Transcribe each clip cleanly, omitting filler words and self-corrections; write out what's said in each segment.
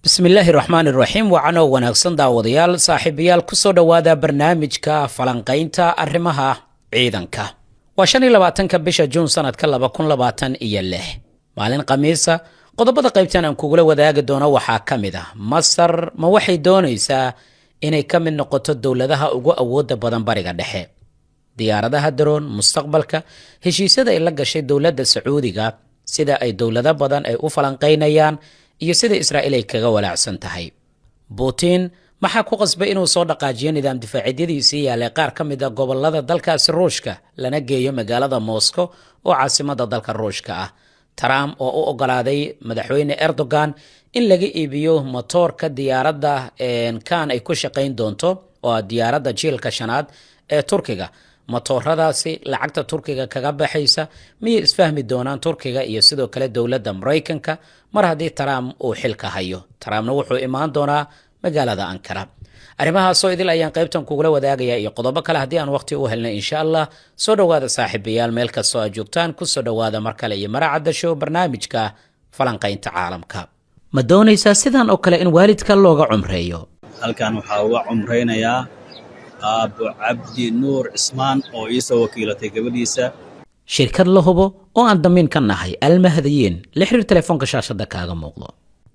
بسم الله الرحمن الرحيم وعنو wanaagsan daawadayaal saaxiibayaal ku soo dhawaada barnaamijka falanqaynta arrimaha ciidanka waa 25ka bisha Juun sanadka 2026 maalin khamiisa qodobada qaybtan aan kugu wadaagi doono waxa kamid ah Masar ma waxay doonaysaa inay ka mid noqoto dawladaha ugu awoodda badan bariga dhexe diyaaradaha drone mustaqbalka heshiisyada ay la gashay dawladda Sacuudiga sida ay dawlado badan ay u falanqaynayaan iyo sida Israa'iil ay kaga walaacsan tahay Putin maxaa ku qasbay inuu soo dhaqaajiyo nidaam difaaciyeedkiisii yaale qaar ka mid ah gobolada dalkaasi Ruushka lana geeyo magaalada Moscow oo caasimadda dalka Ruushka ah Trump oo u ogolaaday madaxweyne Erdogan in laga iibiyo motorka diyaaradda kan ay ku shaqayn doonto oo diyaaradda jiilka shanaad ee Turkiga motoradaasi lacagta Turkiga kaga baxaysa miyay isfahmi doonaan Turkiga iyo sidoo kale dawladda Mareykanka mar haddii Trump uu xilka hayo Trumpna wuxuu imaan doonaa magaalada Ankara arrimahaas oo idil ayaan qaybtan kugula wadaagaya iyo qodobo kale haddii aan waqti u helno insha Allah soo dhawaada saaxiibayaal meel kasta oo joogtaan ku soo dhawaada mar kale iyo maracada show barnaamijka falanqaynta caalamka ma doonaysaa sidan oo kale in waalidka looga cumreeyo halkan waxa uu cumreynayaa Abu Abdi Nur Ismaan oo isoo wakiilatay gabadhiisa shirkad la hubo oo aan damiin ka nahay almahdiyiin la xiriir telefoonka shaashada kaaga muuqdo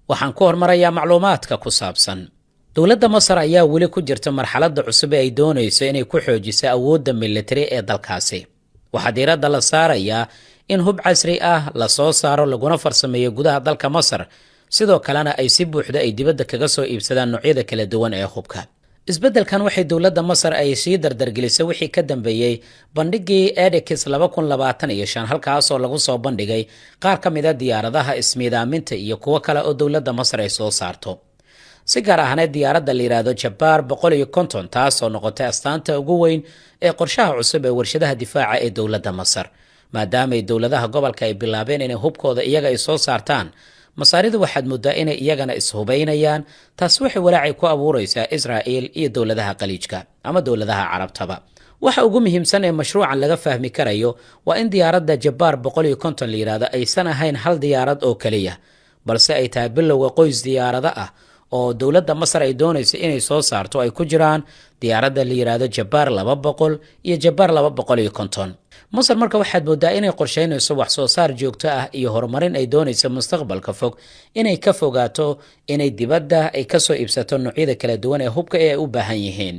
waxaan ku hormarayaa macluumaadka ku saabsan dawladda Masar ayaa weli ku jirta marxaladda cusub ee ay doonayso inay ku xoojiso awoodda military ee dalkaasi waxa diiradda la saarayaa in hub casri ah la soo saaro laguna farsameeyo gudaha dalka Masar sidoo kalena ay si buuxda ay dibadda kaga soo iibsadaan noocyada kala duwan ee hubka isbeddelkan waxay dawladda Masar ay sii dardargelisay wixii ka dambeeyay bandhigii Edekis 2025 halkaas oo lagu soo bandhigay qaar ka mid ah diyaaradaha ismiidaaminta iyo kuwa kale oo dawladda Masar ay soo saarto si gaar ahna diyaaradda la yiraahdo Jabbar 150 taas oo noqotay astaanta ugu weyn ee qorshaha cusub ee warshadaha difaaca ee dawladda Masar maadaama ay dawladaha gobolka ay bilaabeen inay hubkooda iyaga ay soo saartaan masaaridu waxaad muddaa inay iyagana ishubaynayaan taas waxay walaacay ku abuuraysaa Israa'iil iyo dawladaha qaliijka ama dawladaha carabtaba waxa ugu muhiimsan ee mashruucan laga fahmi karayo waa in diyaaradda Jabbar 150 la yiraahdo aysan ahayn hal diyaarad oo kaliya balse ay tahay bilowga qoys diyaarado ah oo dawladda Masar ay doonayso inay soo saarto ay ku jiraan diyaaradda la yiraahdo Jabbar 200 iyo Jabbar 250 Masar marka waxaad moodaa inay qorsheynayso wax soo saar joogto ah iyo horumarin ay doonayso mustaqbalka fog inay ka fogaato inay dibadda ay ka soo iibsato noocyada kala duwan ee hubka ee ay u baahan yihiin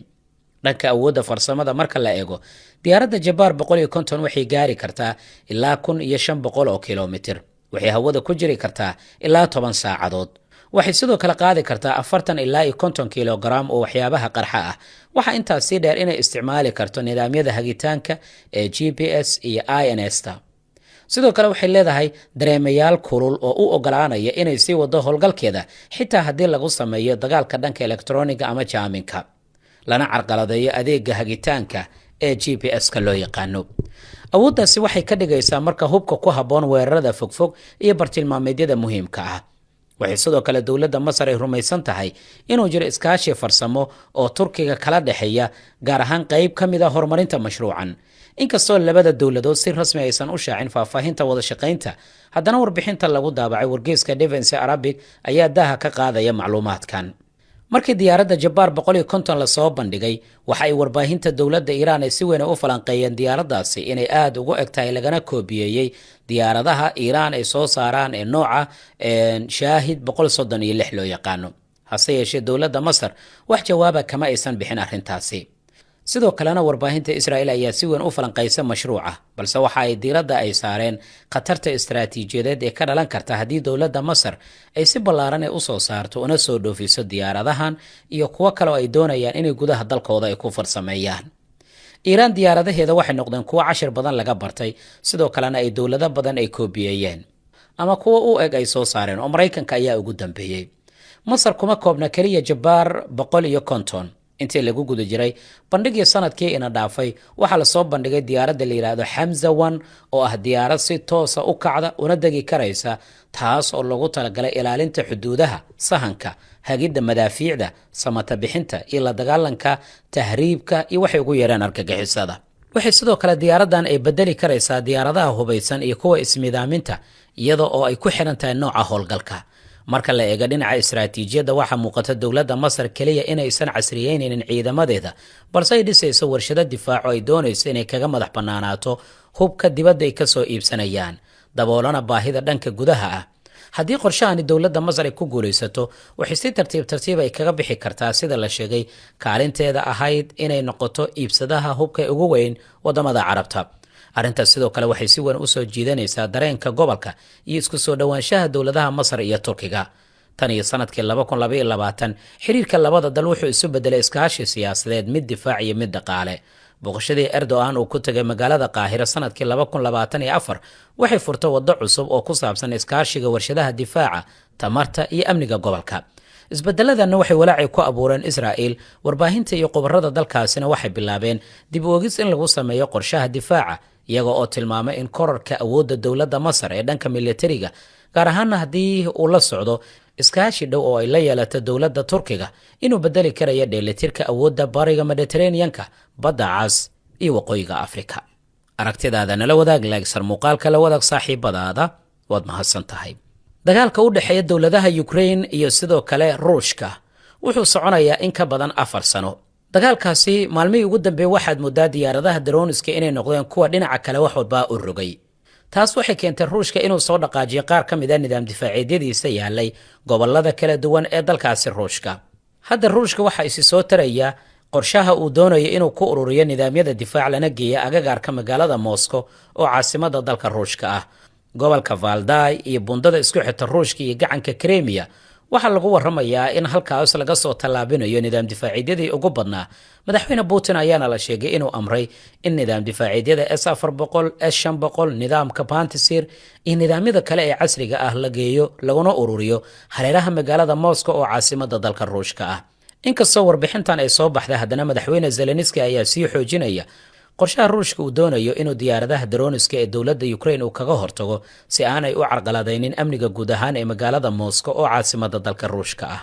dhanka awoodda farsamada marka la eego diyaaradda Jabbar 150 waxay gaari kartaa ilaa 1500 oo kiiloomitir waxay hawada ku jiri kartaa ilaa 10 saacadood waxay sidoo kale qaadi kartaa 40 ilaa 50 kilogram oo waxyaabaha qarxa ah waxa intaas sii dheer inay isticmaali karto nidaamyada hagitaanka ee GPS iyo INS-ta sidoo kale waxay leedahay dareemayaal kulul oo u ogolaanaya inay sii wado howlgalkeeda xitaa haddii lagu sameeyo dagaalka dhanka elektarooniga ama jaaminka lana carqaladeeyo adeega hagitaanka ee GPS-ka loo yaqaano awooddaasi waxay ka dhigaysaa marka hubka ku habboon weerarada fogfog iyo bartilmaameedyada muhiimka ah waxay sidoo kale dawladda Masar ay rumaysan tahay inuu jiro iskaashi farsamo oo Turkiga kala dhaxeeya gaar ahaan qayb ka mid ah horumarinta mashruucan inkastoo labada dawladood si rasmi aysan u shaacin faahfaahinta wada shaqaynta haddana warbixinta lagu daabacay wargeyska Defense Arabic ayaa daaha ka qaadaya macluumaadkan markii diyaaradda Jabbar 150 la soo bandhigay waxa ay warbaahinta dawladda Iiraan ay si weyn u falanqeeyeen diyaaraddaasi inay aad ugu egtahay lagana koobiyay diyaaradaha Iiraan ay soo saaraan ee nooca Shaahid 136 loo yaqaano hase yeeshee dawladda Masar wax jawaaba kama aysan bixin arrintaasi sidoo kalena warbaahinta Israa'iil ayaa si weyn u falanqeysay mashruuca balse waxa ay diiradda ay saareen khatarta istiraatiijiyadeed ee ka dhalan karta haddii dawladda Masar ay si ballaaran u soo saarto una soo dhoofiso diyaaradahan iyo kuwa kale oo ay doonayaan inay gudaha dalkooda ay ku farsameeyaan Iiraan diyaaradaheeda waxay noqdeen kuwa cashir badan laga bartay sidoo kalena ay dawlado badan ay koobiyeen ama kuwa u eg ay soo saareen oo Mareykanka ayaa ugu dambeeyay Masar kuma koobna kaliya Jabbar 150 intii lagu guda jiray bandhigii sanadkii ina dhaafay waxa la soo bandhigay diyaaradda la yiraahdo Hamza 1 oo ah diyaarad si toos ah u kacda una dagi karaysa taas oo lagu talagalay ilaalinta xuduudaha sahanka hagida madaafiicda samata bixinta iyo la dagaalanka tahriibka iyo waxay ugu yeeraan argagixisada waxay sidoo kale diyaaradan ay bedeli karaysaa diyaaradaha hubaysan iyo kuwa ismiidaaminta iyadoo oo ay ku xiran tahay nooca howlgalka marka la eego dhinaca istaraatiijiyadda waxaa muuqata dowladda masar keliya inaysan casriyeynaynin ciidamadeeda balse ay dhisayso warshado difaaco ay doonayso inay kaga madax bannaanaato hubka dibadda ay kasoo iibsanayaan daboolana baahida dhanka gudaha ah. haddii qorshahani dowladda masar ay ku guulaysato waxay si tartiib tartiib ay kaga bixi kartaa sida la sheegay kaalinteeda ahayd inay noqoto iibsadaha hubka ugu weyn wadamada carabta. arrintaas sidoo kale waxay si weyn usoo jiidanaysaa dareenka gobolka iyo isku soo dhowaanshaha dowladaha masar iyo turkiga. tan iyo sanadkii 2022 xiriirka labada dal wuxuu isu bedelay iskaashi siyaasadeed, mid difaac iyo mid dhaqaale. booqashadii Erdogan uu ku tagay magaalada Qaahira sanadkii 2024 waxay furtay waddo cusub oo ku saabsan iskaashiga warshadaha difaaca, tamarta iyo amniga gobolka. isbedeladana waxay walaaci ku abuureen Israa'iil. warbaahinta iyo khubarada dalkaasina waxay bilaabeen dib u eegis in lagu sameeyo qorshaha difaaca, iyaga oo tilmaamay in korarka awoodda dowladda Masar ee dhanka militariga, gaar ahaan haddii uu la socdo iskaashi dhow oo ay la yeelato dowladda Turkiga, inuu bedeli karayo dheelitirka awoodda bariga Mediterranean-ka, badda cas iyo waqooyiga Afrika. aragtidaada nala wadaag, laagsar muuqaalka la wadaag saaxiibadaada, waad mahadsan tahay. dagaalka u dhexeeya dowladaha Ukraine iyo sidoo kale Ruushka wuxuu soconayaa in ka badan 4 sano. dagaalkaasi maalmihii ugu dambeeyay waxaad moodaa diyaaradaha droniska inay noqdeen kuwa dhinaca kale wax walba u rogay. taas waxay keentay Ruushka inuu soo dhaqaajiyo qaar ka mid ah nidaam difaaciyeedyadiisa yaalay gobolada kala duwan ee dalkaasi Ruushka. hadda Ruushka waxa isi soo taraya qorshaha uu doonayo inuu ku ururiyo nidaamyada difaac lana geeyo agagaarka magaalada Moscow oo caasimada dalka Ruushka ah. gobolka Valdai iyo bundada isku xigta Ruushka iyo gacanka Crimea waxaa lagu waramayaa in halkaas laga soo tallaabinayo nidaam difaaciyeedyadii ugu badnaa. madaxweyne Putin ayaana la sheegay inuu amray in nidaam difaaciyeedyada S-400, S-500, nidaamka Pantsir iyo nidaamyada kale ee casriga ah la geeyo laguna ururiyo hareeraha magaalada Moscow oo caasimada dalka Ruushka ah. inkastoo warbixintan ay soo baxday, haddana madaxweyne Zelensky ayaa sii xoojinaya qorshaha Ruushka uu doonayo inuu diyaaradaha droniska ee dowladda Ukraine uu kaga hortago si aanay u carqaladaynin amniga guud ahaan ee magaalada Moscow oo caasimada dalka Ruushka ah.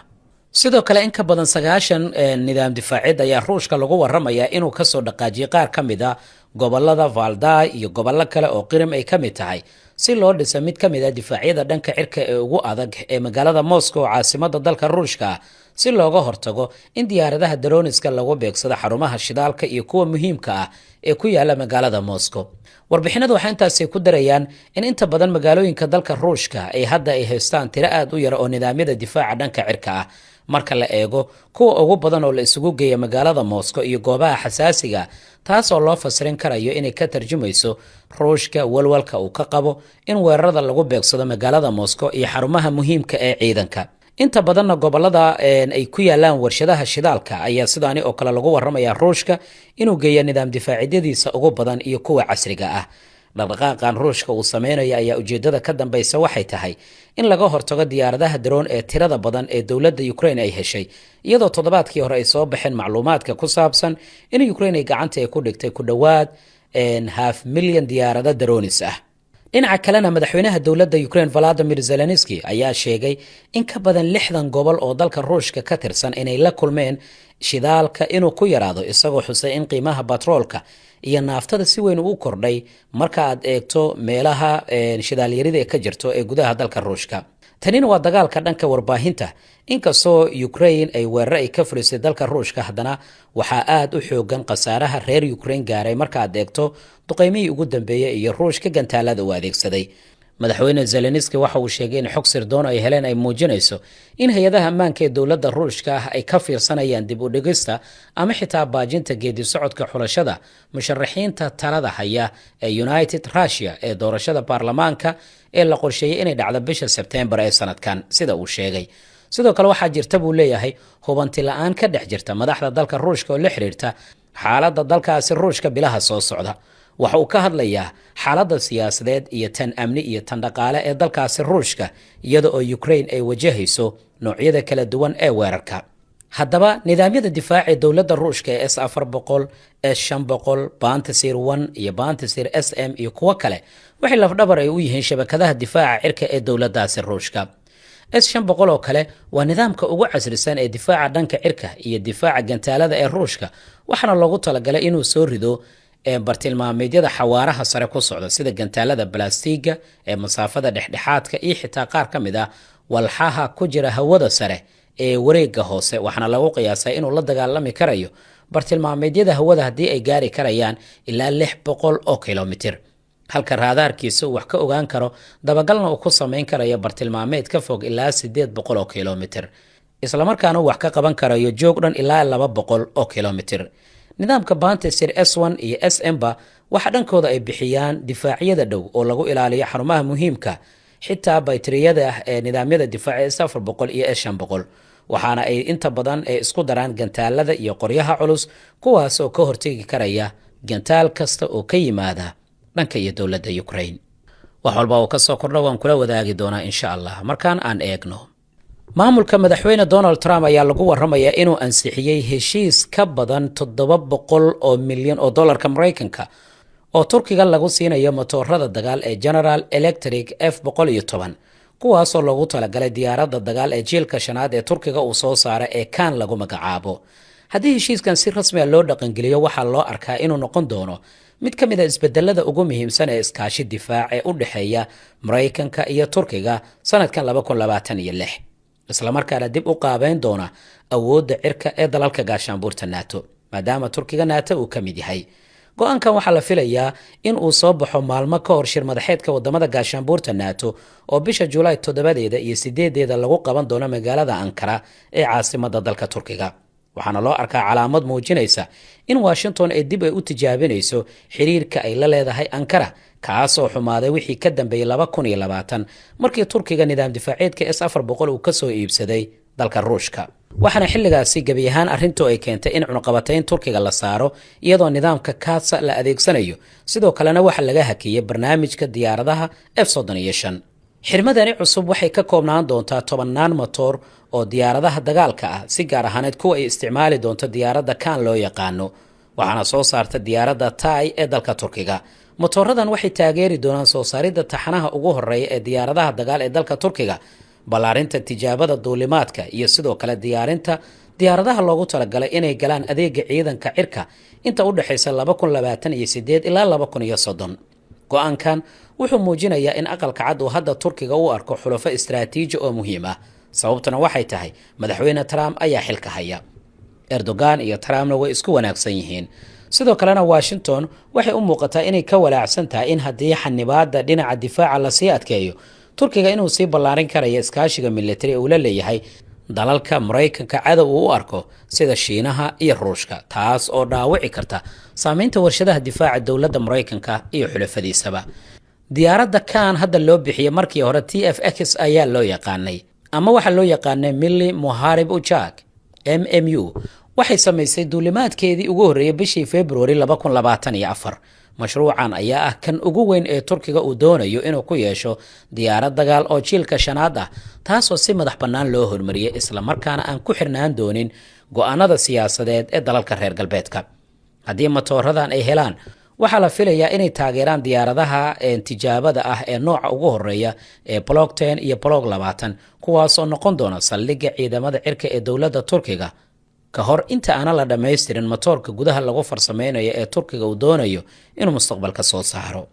sidoo kale in ka badan 90 nidaam difaaceed ayaa Ruushka lagu waramayaa inuu ka soo dhaqaajiyay qaar ka mid ah gobolada Valdai iyo gobollo kale oo Qrim ay ka mid tahay si loo dhiso mid ka mid ah difaacyada dhanka cirka ee ugu adag ee magaalada Moscow oo caasimada dalka Ruushka ah, si looga hortago in diyaaradaha droniska lagu beegsado xarumaha shidaalka iyo kuwa muhiimka ah ee ku yaala magaalada Moscow. warbixinadu waxay intaasi ku darayaan in inta badan magaalooyinka dalka Ruushka ay hadda ay haystaan tiro aad u yar oo nidaamyada difaaca dhanka cirka ah marka la eego kuwa ugu badan oo la isugu geeyo magaalada Moscow iyo goobaha xasaasiga, taas oo loo fasirin karayo inay ka tarjumayso Ruushka walwalka uu ka qabo in weerarada lagu beegsado magaalada Moscow iyo xarumaha muhiimka ee ciidanka. inta badanna gobolada ay ku yaalaan warshadaha shidaalka ayaa sidaani oo kale lagu waramayaa Ruushka inuu geeyo nidaam difaaciyeedyadiisa ugu badan iyo kuwa casriga ah. dhaqdhaqaaqan Ruushka uu sameeyo ayaa ujeedada ka dambaysa waxay tahay in laga hortago diyaaradaha drone ee tirada badan ee dowladda Ukraine ay heshay, iyadoo toddobaadkii hore ay soo baxeen macluumaadka ku saabsan in Ukraine ay gacanta ay ku dhigtay ku dhawaad 500,000 diyaarado drones ah. dhinaca kalena madaxweynaha dowladda Ukraine Volodymyr Zelensky ayaa sheegay in ka badan 60 gobol oo dalka Ruushka ka tirsan inay la kulmeen shidaalka inuu ku yaraado, isagoo xusay in qiimaha batroolka iyo naaftada si weyn u kordhay marka aad eegto meelaha shidaalyarida ee ka jirto ee gudaha dalka Ruushka. tanina waa dagaalka dhanka warbaahinta. inkastoo Ukraine ay weerar ay ka fulisay dalka Ruushka, haddana waxaa aad u xoogan khasaaraha reer Ukraine gaaray marka aad eegto duqeymihii ugu dambeeyay iyo Ruushka gantaalada u adeegsaday. madaxweyne Zelensky waxa uu sheegay in xog sirdoon ay heleen ay muujinayso in hay'adaha ammaanka ee dowladda Ruushka ay ka fiirsanayaan dib u dhigista ama xitaa baajinta geedi socodka xulashada musharaxiinta talada haya ee United Russia ee doorashada baarlamaanka ee la qorsheeyay inay dhacdo bisha September ee sanadkan, sida uu sheegay. sidoo kale waxaa jirta buu leeyahay hubanti la'aan ka dhex jirta madaxda dalka Ruushka oo la xiriirta xaaladda dalkaasi Ruushka bilaha soo socda. waxa uu ka hadlayaa xaaladda siyaasadeed iyo tan amni iyo tan dhaqaale ee dalkaasi Ruushka, iyada oo Ukraine ay wajahayso noocyada kala duwan ee weerarka. haddaba nidaamyada difaaca ee dowladda Ruushka ee S-400, S-500, Pantsir 1 iyo Pantsir SM iyo kuwa kale waxay lafdhabar ay u yihiin shabakadaha difaaca cirka ee dowladdaasi Ruushka. S-500 oo kale waa nidaamka ugu casrisan ee difaaca dhanka cirka iyo difaaca gantaalada ee Ruushka, waxaana loogu talagalay inuu soo rido bartilmaameedyada xawaaraha sare ku socda sida gantaalada balaastiga ee masaafada dhexdhexaadka iyo xitaa qaar ka mid ah walxaha ku jira hawada sare ee wareegga hoose, waxaana lagu qiyaasaa inuu la dagaalami karayo bartilmaameedyada hawada haddii ay gaari karayaan ilaa 600 oo kilomitir, halka raadaarkiisa uu wax ka ogaan karo dabagalna uu ku samayn karayo bartilmaameed ka fog ilaa 800 oo kilomitir, islamarkaana uu wax ka qaban karayo joog dhan ilaa 200 oo kilomitir. nidaamka Pantsir S1 iyo SM-ba waxa dhankooda ay bixiyaan difaacyada dhow oo lagu ilaaliyo xarumaha muhiimka, xitaa baytariyada ah ee nidaamyada difaaca S400 iyo S500, waxaana ay inta badan ay isku daraan gantaalada iyo qoryaha culus, kuwaas oo ka hortegi karaya gantaal kasta oo ka yimaada dhanka iyo dowladda Ukraine. wax walba oo ka soo kordha waan kula wadaagi doonaa insha Allah. markaan aan eegno maamulka madaxweyne Donald Trump ayaa lagu waramayaa inuu ansixiyay heshiis ka badan 700 oo milyan oo dollarka Mareykanka oo Turkiga lagu siinayo matoorada dagaal ee General Electric F110, kuwaas oo lagu talagalay diyaaradda dagaal ee jiilka shanaad ee Turkiga uu soo saaray ee kan lagu magacaabo. haddii heshiiskan si rasmi ah loo dhaqangeliyo, waxaa loo arkaa inuu noqon doono mid ka mid ah isbedelada ugu muhiimsan ee iskaashi difaac ee u dhexeeya Mareykanka iyo Turkiga sanadkan 2026, isla markaana dib u qaabeyn doona awoodda cirka ee dalalka gaashaanbuurta NATO, maadaama Turkiga NATO uu ka mid yahay. go'aankan waxaa la filayaa in uu soo baxo maalmo ka hor shir madaxeedka wadamada gaashaanbuurta NATO oo bisha Juulaay 7 iyo 8 lagu qaban doono magaalada Ankara ee caasimadda dalka Turkiga. waxaana loo arkaa calaamad muujinaysa in Washington ay dib u tijaabinayso xiriirka ay la leedahay Ankara, kaas oo xumaaday wixii ka dambeeyay 2020 markii Turkiga nidaam difaaceedka S400 uu ka soo iibsaday dalka Ruushka. waxaana xilligaasi gabi ahaan arrintu ay keentay in cunaqabatayn Turkiga la saaro iyadoo nidaamka Katsa la adeegsanayo, sidoo kalena waxa laga hakiyay barnaamijka diyaaradaha F-35. xirmadani cusub waxay ka koobnaan doontaa 10 matoor oo diyaaradaha dagaalka ah, si gaar ahaaneed kuwa ay isticmaali doonto diyaaradda kan loo yaqaano, waxaana soo saarta diyaaradda TAI ee dalka Turkiga. matooradan waxay taageeri doonaan soo saaridda taxanaha ugu horeeya ee diyaaradaha dagaal ee dalka Turkiga, ballaarinta tijaabada duulimaadka iyo sidoo kale diyaarinta diyaaradaha loogu talagalay inay galaan adeega ciidanka cirka inta u dhaxaysa 2028 ilaa 2030. go'aankan wuxuu muujinayaa in aqalka cad uu hadda Turkiga u arko xulafo istiraatiiji oo muhiim ah, sababtuna waxay tahay madaxweyne Trump ayaa xilka haya. Erdogan iyo Trumpna way isku wanaagsan yihiin. sidoo kalena Washington waxay u muuqataa inay ka walaacsan tahay in haddii xanibaadda dhinaca difaaca la sii adkeeyo, Turkiga inuu sii ballaarin karayo iskaashiga militari uu la leeyahay dalalka Mareykanka cadow uu u arko sida Shiinaha iyo Ruushka, taas oo dhaawici karta saameynta warshadaha difaaca dowladda Mareykanka iyo xulafadiisaba. diyaaradda kan hadda loo bixiyay markii hore TFX ayaa loo yaqaanay, ama waxa loo yaqaanay Milli Muharib Ujak MMU, waxay samaysay duulimaadkeedii ugu horeeyay bishii February 2024. mashruucan ayaa ah kan ugu weyn ee Turkiga uu doonayo inuu ku yeesho diyaarad dagaal oo jiilka shanaad ah, taasoo si madax bannaan loo hormariyay, isla markaana aan ku xirnaan doonin go'aanada siyaasadeed ee dalalka reer galbeedka. haddii matooradan ay helaan, waxaa la filayaa inay taageeraan diyaaradaha tijaabada ah ee nooca ugu horeeya ee Block 10 iyo Block 20, kuwaasoo noqon doona saldhigga ciidamada cirka ee dowladda Turkiga ka hor inta aan la dhameystirin matoorka gudaha lagu farsameynayo ee Turkiga uu doonayo inuu mustaqbalka soo saaro.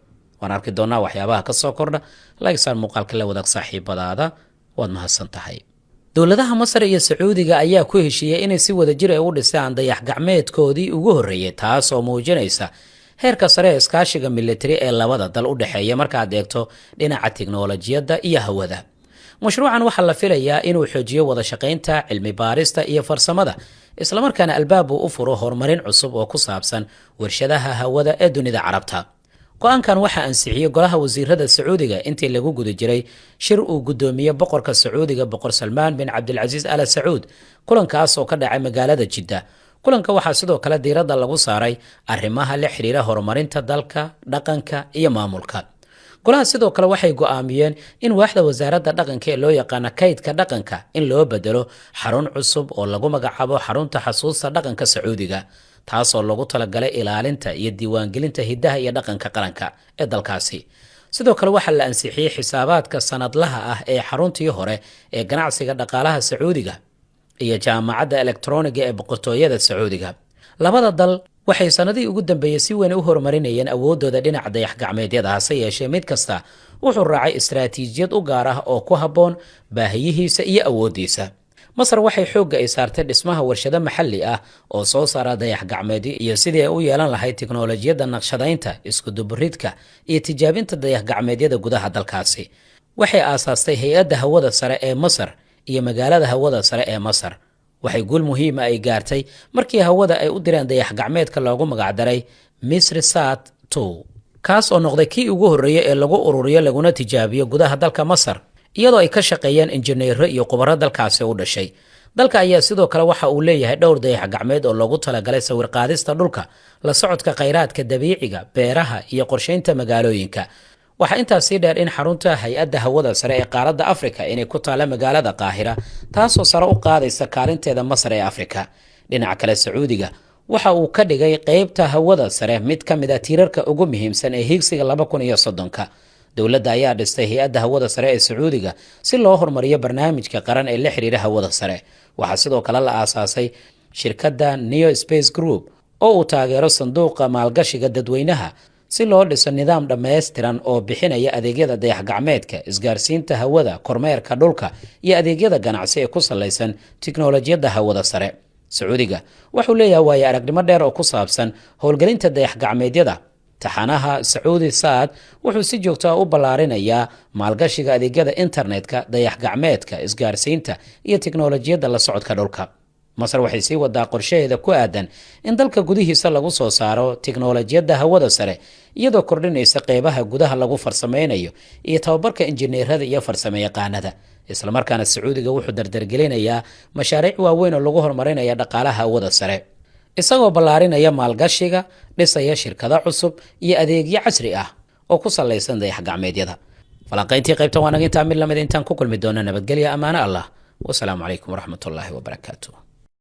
waan arki doonaa waxyaabaha ka soo kordha. laakiin muuqaalka la wadaag saaxiibadaada, waad mahadsan tahay. dowladaha Masar iyo Sacuudiga ayaa ku heshiiyay inay si wadajir ah u dhisaan dayax gacmeedkoodii ugu horeeyay, taas oo muujinaysa heerka sare ee iskaashiga militari ee labada dal u dhaxeeya markaad eegto dhinaca tiknoolajiyadda iyo hawada. mashruucan waxaa la filayaa inuu xoojiyo wada shaqaynta, cilmi baarista iyo farsamada, isla markaana albaab uu u furo horumarin cusub oo ku saabsan warshadaha hawada ee dunida Carabta. go'aankan waxaa ansixiyay golaha wasiirada Sacuudiga intii lagu guda jiray shir uu gudoomiye boqorka Sacuudiga Boqor Salmaan bin Cabdulaziz Al Sacuud, kulankaas oo ka dhacay magaalada Jidda. kulanka waxaa sidoo kale diiradda lagu saaray arrimaha la xiriira horumarinta dalka, dhaqanka iyo maamulka. golaha sidoo kale waxay go'aamiyeen in waaxda wasaaradda dhaqanka ee loo yaqaan kaydka dhaqanka in loo bedelo xarun cusub oo lagu magacaabo xarunta xasuusta dhaqanka Sacuudiga, taas oo lagu talagalay ilaalinta iyo diiwaangelinta hidaha iyo dhaqanka qaranka ee dalkaasi. sidoo kale waxaa la ansixiyay xisaabaadka sanadlaha ah ee xaruntii hore ee ganacsiga dhaqaalaha Sacuudiga iyo jaamacadda elektarooniga ee boqortooyada Sacuudiga. labada dal waxay sanadihii ugu dambeeyey si weyn u horumarinayeen awooddooda dhinaca dayax-gacmeedyada, hase yeeshee mid kasta wuxuu raacay istaraatiijiyad u gaar ah oo ku habboon baahiyihiisa iyo awooddiisa. masar waxay xoogga ay saartay dhismaha warshado maxalli ah oo soo saara dayax-gacmeedyo iyo sidii ay u yeelan lahayd tiknoolajiyadda naqshadaynta, iskuduburidka iyo tijaabinta dayax-gacmeedyada gudaha dalkaasi. waxay aasaastay hay-adda hawada sare ee masar iyo magaalada hawada sare ee masar. waxay guul muhiima ay gaartay markii hawada ay u direen dayax-gacmeedka loogu magacdaray misrisat 2, kaas oo noqday kii ugu horreeyey ee lagu ururiyo laguna tijaabiyo gudaha dalka masar, iyadoo ay ka shaqeeyeen injineero iyo khubaro dalkaasi u dhashay. dalka ayaa sidoo kale waxa uu leeyahay dhowr dayax-gacmeed oo loogu talagalay sawir-qaadista dhulka, la socodka khayraadka dabiiciga, beeraha iyo qorshaynta magaalooyinka. waxaa intaas sii dheer in xarunta hay-adda hawada sare ee qaaradda afrika inay ku taalla magaalada qaahira, taasoo sare u qaadaysa kaalinteeda masar ee afrika. dhinaca kale, sacuudiga waxa uu ka dhigay qaybta hawada sare mid ka mid a tiirarka ugu muhiimsan ee hiigsiga 2030. dowladda ayaa dhistay hay-adda hawada sare ee sacuudiga si loo horumariyo barnaamijka qaran ee la xiriira hawada sare. waxaa sidoo kale la aasaasay shirkadda Neo Space Group oo uu taageero sanduuqa maalgashiga dadweynaha si loo dhiso nidaam dhammaystiran oo bixinaya adeegyada dayax-gacmeedka, isgaarsiinta hawada, kormeerka dhulka iyo adeegyada ganacsi ee ku salaysan tiknoolajiyadda hawada sare. sacuudiga wuxuu leeyahay waayo aragnimo dheer oo ku saabsan howlgelinta dayax-gacmeedyada. taxanaha Sacuudi Saad wuxuu si joogto ah u ballaarinayaa maalgashiga adeegyada internetka, dayax-gacmeedka, isgaarsiinta iyo tiknoolajiyadda la socodka dhulka. masar waxay sii wadaa qorshaheeda ku aadan in dalka gudihiisa lagu soo saaro tiknoolajiyadda hawada sare, iyadoo kordhinaysa qeybaha gudaha lagu farsameynayo iyo tababarka injineerada iyo farsamayaqaanada. islamarkaana sacuudiga wuxuu dardargelinayaa mashaariic waaweyn oo lagu horumarinaya dhaqaalaha hawada sare, isagoo ballaarinaya maalgashiga, dhisaya shirkado cusub iyo adeegyo casri ah oo ku salaysan dayax-gacmeedyada. falanqayntii qaybtan waa naga intaa mid lamid intaan ku kulmi doona. nabadgelya, ammaano allah, wasalaamu calaykum waraxmatullaahi wabarakaatuh.